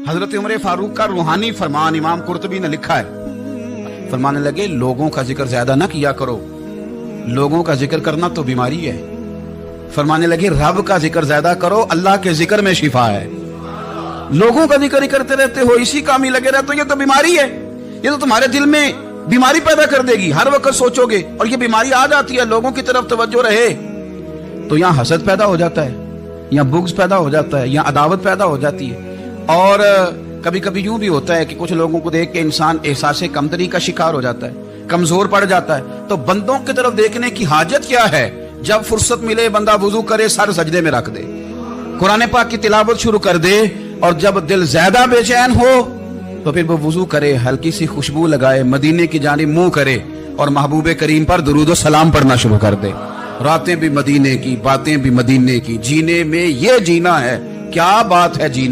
हजरत उमर फारूक का रूहानी फरमान इमाम कुर्तुबी ने लिखा है। फरमाने लगे लोगों का जिक्र ज्यादा ना किया करो, लोगों का जिक्र करना तो बीमारी है। फरमाने लगे रब का जिक्र ज्यादा करो, अल्लाह के जिक्र में शिफा है। लोगों का जिक्र ही करते रहते हो, इसी काम ही लगे रहते हो, ये तो बीमारी है। ये तो तुम्हारे दिल में बीमारी पैदा कर देगी, हर वक्त सोचोगे और ये बीमारी आ जाती है। लोगों की तरफ तवज्जो रहे तो यहां हसद पैदा हो जाता है, या बुग़्ज़ पैदा हो जाता है, या अदावत पैदा हो जाती है। और कभी कभी यूं भी होता है कि कुछ लोगों को देख के इंसान एहसास कमतरी का शिकार हो जाता है, कमजोर पड़ जाता है। तो बंदों की तरफ देखने की हाजत क्या है? जब फुर्सत मिले बंदा वुजू करे, सर सजदे में रख दे, कुरान पाक की तिलावत शुरू कर दे, और जब दिल ज्यादा बेचैन हो तो फिर वो वुजू करे, हल्की सी खुशबू लगाए, मदीने की जानिब मुंह करे और महबूबे करीम पर दुरूद सलाम पढ़ना शुरू कर दे। रातें भी मदीने की, बातें भी मदीने की, जीने में ये जीना है, क्या बात है जीने